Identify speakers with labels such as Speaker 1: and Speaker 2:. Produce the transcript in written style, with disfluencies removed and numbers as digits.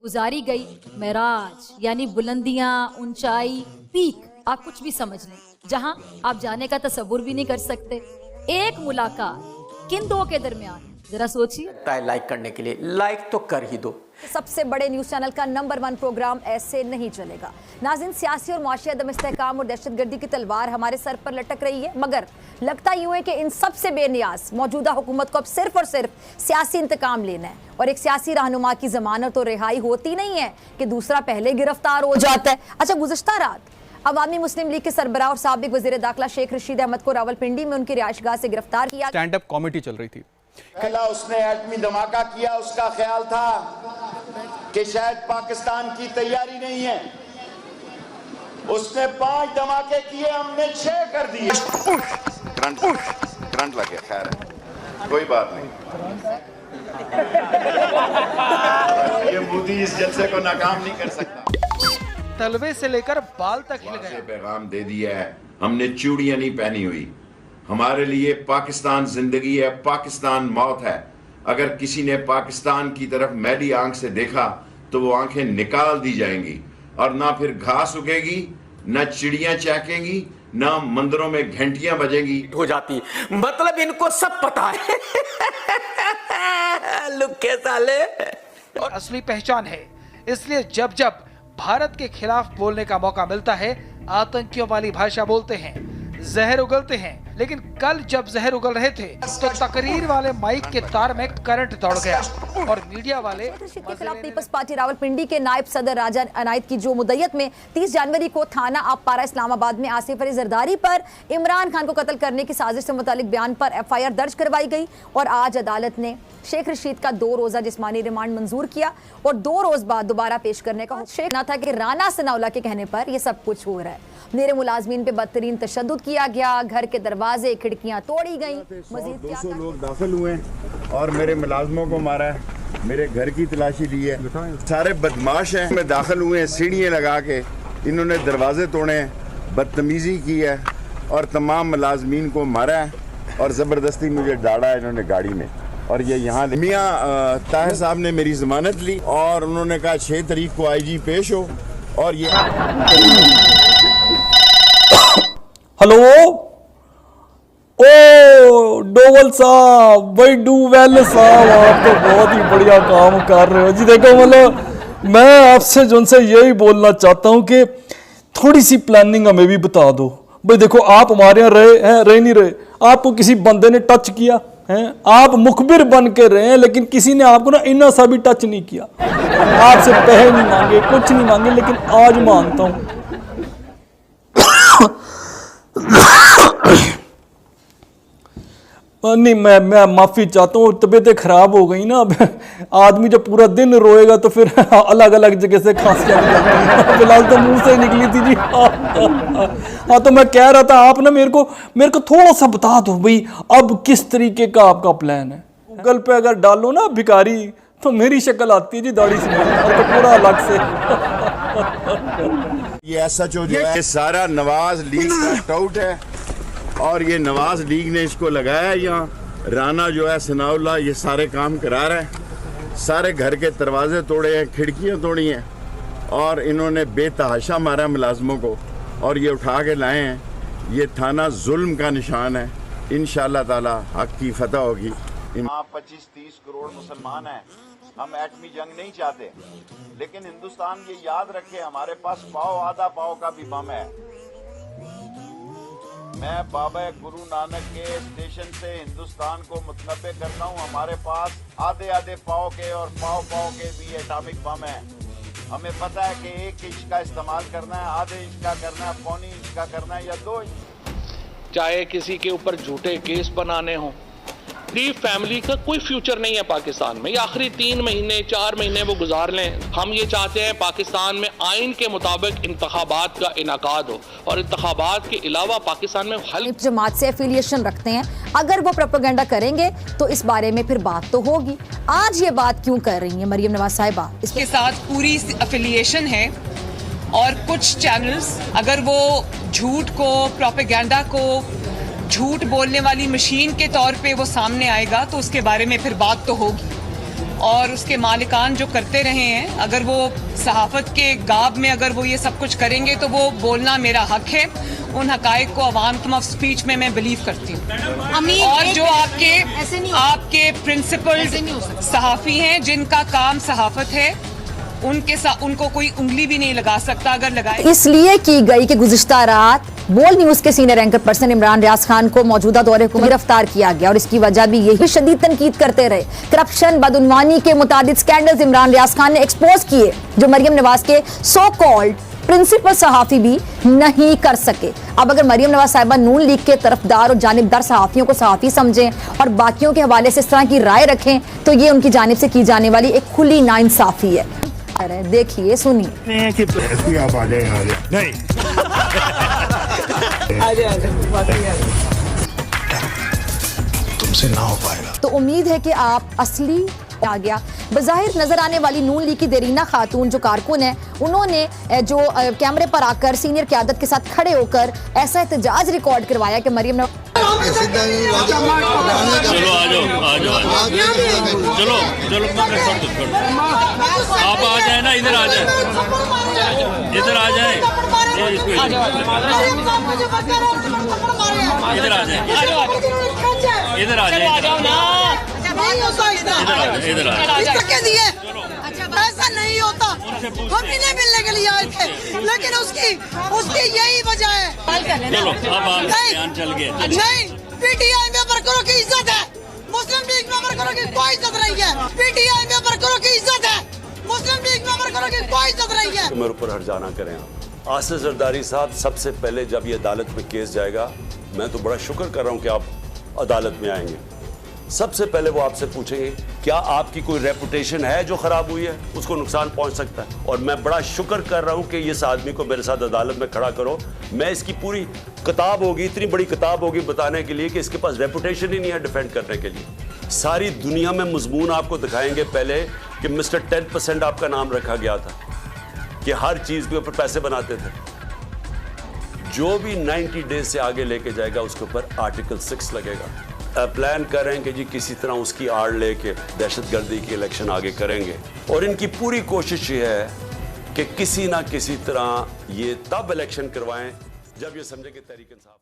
Speaker 1: गुजारी गई मेराज, यानी बुलंदियां, ऊंचाई, पीक, आप कुछ भी समझ लें, जहां आप जाने का तसव्वुर भी नहीं कर सकते। एक मुलाकात किन दो के दरमियान, जरा सोचिए।
Speaker 2: लाइक करने के लिए लाइक तो कर ही दो।
Speaker 3: सबसे बड़े न्यूज चैनल का नंबर 1 प्रोग्राम ऐसे नहीं चलेगा। नाज़रीन, सियासी और मुआशी अदम इस्तेहकाम और दहशतगर्दी की तलवार हमारे सर पर लटक रही है, मगर लगता यूं है कि इन सबसे बेनियाज मौजूदा हुकूमत को अब सिर्फ और सिर्फ सियासी इंतकाम लेना है, और एक सियासी रहनुमा की जमानत और रिहाई होती नहीं है कि दूसरा पहले गिरफ्तार हो जाता है। अच्छा, गुज़श्ता रात अवामी मुस्लिम लीग के सरबराह और साबिक वज़ीर दाखिला शेख रशीद अहमद को रावलपिंडी में उनकी रिहाइशगाह से गिरफ्तार किया।
Speaker 4: स्टैंड अप कॉमेडी चल रही थी।
Speaker 5: पहला उसने एटमी धमाका किया, उसका ख्याल था कि शायद पाकिस्तान की तैयारी नहीं है। उसने 5 धमाके किए, हमने 6 कर दिए।
Speaker 6: करंट लग गया, खैर है, कोई बात नहीं। ये मोदी इस जलसे को नाकाम नहीं कर सकता।
Speaker 4: तलवे से लेकर बाल तक हिल गए।
Speaker 6: पैगाम दे दिया है, हमने चूड़ियां नहीं पहनी हुई। हमारे लिए पाकिस्तान जिंदगी है, पाकिस्तान मौत है। अगर किसी ने पाकिस्तान की तरफ मैली आंख से देखा तो वो आंखें निकाल दी जाएंगी, और ना फिर घास उगेगी, ना चिड़ियां चहकेंगी, ना मंदिरों में घंटियां बजेंगी।
Speaker 2: हो जाती, मतलब इनको सब पता है। लुक्के साले।
Speaker 4: और असली पहचान है, इसलिए जब जब भारत के खिलाफ बोलने का मौका मिलता है, आतंकियों वाली भाषा बोलते हैं, जहर उगलते हैं। लेकिन कल जब जहर उगल रहे थे तो तकरीर वाले माइक के तार में करंट दौड़ गया, और मीडिया वाले
Speaker 3: के खिलाफ पीपल्स पार्टी रावलपिंडी के नायब सदर राजा अनायत की जो मुद्दत में 30 जनवरी को थाना आपपारा इस्लामाबाद में आसिफ अली जरदारी पर इमरान खान को कत्ल करने की साजिश से मुतालिक बयान पर FIR दर्ज करवाई गई, और आज अदालत ने शेख रशीद का 2 रोजा जिस्मानी रिमांड मंजूर किया, और 2 रोज बाद दोबारा पेश करने का शेख ना था कि राना सनाउल्लाह के कहने पर यह सब कुछ हो रहा है। मेरे मुलाजमीन पे बदतरीन तशद्दुद किया गया, घर के दरवाजे खिड़कियां तोड़ी गई, मजीद
Speaker 6: 200 लोग दाखिल हुए और मेरे मुलाजमों को मारा है, मेरे घर की तलाशी ली है। सारे बदमाश हैं, में दाखिल हुए हैं, सीढ़ियाँ लगा के इन्होंने दरवाजे तोड़े हैं, बदतमीजी की है, और तमाम मुलाजमीन को मारा है, और ज़बरदस्ती मुझे डाला है इन्होंने गाड़ी में। और ये यहाँ मियाँ ताहिर साहब ने मेरी जमानत ली, और उन्होंने कहा 6 तारीख को IG पेश हो। और ये
Speaker 7: हेलो, ओ डोवल साहब, भाई डू वेल साहब, आप तो बहुत ही बढ़िया काम कर रहे हो जी। देखो, मतलब मैं आपसे जो से यही बोलना चाहता हूँ कि थोड़ी सी प्लानिंग हमें भी बता दो। भाई देखो, आप हमारे यहाँ रह नहीं रहे, आपको किसी बंदे ने टच किया है, आप मुखबिर बन के रहे हैं, लेकिन किसी ने आपको ना इतना सा भी टच नहीं किया। आपसे पैसे नहीं मांगे, कुछ नहीं मांगे, लेकिन आज मांगता हूँ। नहीं, मैं माफी चाहता हूँ, तबीयतें खराब हो गई ना। अब आदमी जब पूरा दिन रोएगा तो फिर अलग अलग जगह से खांसियां निकलती। फिलहाल तो मुंह से निकली थी जी। हाँ, तो मैं कह रहा था, आप ना मेरे को थोड़ा सा बता दो भाई, अब किस तरीके का आपका प्लान है। गूगल पे अगर डालो ना भिखारी, तो मेरी शक्ल आती है जी, दाढ़ी से, और तो पूरा अलग से।
Speaker 6: ये SHO जो है, सारा नवाज लीग का स्काउट है, और ये नवाज लीग ने इसको लगाया यहाँ। राना जो है सनाउल्लाह ये सारे काम करा रहा है, सारे घर के दरवाजे तोड़े हैं, खिड़कियाँ तोड़ी हैं, और इन्होंने बेतहाशा मारा मुलाजमों को, और ये उठा के लाए हैं। ये थाना जुल्म का निशान है। इंशाअल्लाह ताला हक की फतह होगी। 25-30 करोड़ मुसलमान हैं, हम एटमी जंग नहीं चाहते, लेकिन हिंदुस्तान ये याद रखे, हमारे पास पाव आधा पाव का भी बम है। मैं बाबा गुरु नानक के स्टेशन से हिंदुस्तान को मुतनब्बे करता हूँ, हमारे पास आधे आधे पाव के और पाव के भी एटॉमिक बम है। हमें पता है कि 1 इंच का इस्तेमाल करना है, आधे इंच का करना है, पौनी इंच का करना है, या 2 इंच।
Speaker 8: चाहे किसी के ऊपर झूठे केस बनाने हों, गरीब फैमिली का कोई फ्यूचर नहीं है पाकिस्तान में। ये आखिरी 3 महीने 4 महीने वो गुजार लें। हम ये चाहते हैं पाकिस्तान में आइन के मुताबिक इंतखाबात का इनाकाद हो, और इंतखाबात के अलावा पाकिस्तान में हल
Speaker 3: जमात से एफिलिएशन रखते हैं, अगर वो प्रोपेगेंडा करेंगे तो इस बारे में फिर बात तो होगी। आज ये बात क्यों कर रही है मरियम नवाज साहिबा?
Speaker 9: इसके साथ पूरी एफिलिएशन है, और कुछ चैनल्स अगर वो झूठ को, प्रोपेगेंडा को झूठ बोलने वाली मशीन के तौर पे वो सामने आएगा तो उसके बारे में फिर बात तो होगी। और उसके मालिकान जो करते रहे हैं, अगर वो सहाफत के गाब में अगर वो ये सब कुछ करेंगे तो वो बोलना मेरा हक है। उन हकाइक को अवाम ऑफ स्पीच में मैं बिलीव करती हूँ। और जो आपके प्रिंसिपल सहाफ़ी हैं जिनका काम सहाफत है, उनको कोई उंगली भी नहीं लगा सकता। अगर लगाए
Speaker 3: इसलिए की गई कि गुज़िश्ता रात बोल न्यूज के senior anchor person Imran Riaz Khan को मौजूदा दौरे हुकूमत गिरफ्तार किया गया और इसकी वजह भी यही शदीद तनकीद करते रहे। करप्शन, बदउनवानी के मुतादिद स्कैंडल्स इमरान रियाज खान ने एक्सपोज किए जो मरियम नवाज के सो कॉल्ड प्रिंसिपल सहाफी भी नहीं कर सके। अब अगर मरियम नवाज साहिबा नून लीग के तरफदार और जानिबदार सहाफियों को सहाफी समझें और बाकियों के हवाले से इस तरह की राय रखें तो ये उनकी जानिब से की जाने वाली एक खुली नाइंसाफी है। देखिए, सुनिए।
Speaker 6: आप आ जाए नहीं
Speaker 10: तुमसे ना हो पाएगा।
Speaker 3: तो उम्मीद है कि आप असली आ गया। बज़ाहिर नजर आने वाली नून लीग की देरीना खातून जो कारकुन है, उन्होंने जो कैमरे पर आकर सीनियर क़यादत के साथ खड़े होकर ऐसा एहतजाज रिकॉर्ड करवाया कि मरियम
Speaker 10: आप आ जाए ना, इधर आ जाए, इधर आ जाए, इधर आ जाए, इधर आ जाए, इधर आ जाए।
Speaker 11: ऐसा नहीं होता, हम इन्हें मिलने के लिए आए थे, लेकिन उसकी यही वजह है।
Speaker 10: चलो अब बयान चल गया।
Speaker 11: नहीं, पीटीआई में वर्करों की इज्जत है, मुस्लिम लीग में वर्करों की कोई इज्जत नहीं है। पीटीआई में वर्करों की इज्जत है, मुस्लिम लीग में वर्करों की कोई इज्जत नहीं है।
Speaker 12: मेरे ऊपर हर्जाना करें आप। आसिफ जरदारी साहब, सबसे पहले जब ये अदालत में केस जाएगा, मैं तो बड़ा शुक्र कर रहा हूँ कि आप अदालत में आएंगे। सबसे पहले वो आपसे पूछेंगे क्या आपकी कोई रेपुटेशन है जो खराब हुई है, उसको नुकसान पहुंच सकता है। और मैं बड़ा शुक्र कर रहा हूं कि इस आदमी को मेरे साथ अदालत में खड़ा करो। मैं इसकी पूरी किताब होगी, इतनी बड़ी किताब होगी बताने के लिए कि इसके पास रेपुटेशन ही नहीं है डिफेंड करने के लिए। सारी दुनिया में मजमून आपको दिखाएंगे पहले कि मिस्टर 10% आपका नाम रखा गया था, कि हर चीज के ऊपर पैसे बनाते थे। जो भी 90 डेज से आगे लेके जाएगा उसके ऊपर आर्टिकल 6 लगेगा। प्लान कर रहे हैं कि जी किसी तरह उसकी आड़ लेके दहशतगर्दी की इलेक्शन आगे करेंगे। और इनकी पूरी कोशिश ये है कि किसी ना किसी तरह ये तब इलेक्शन करवाएं जब ये समझे कि तहरीक इंसाफ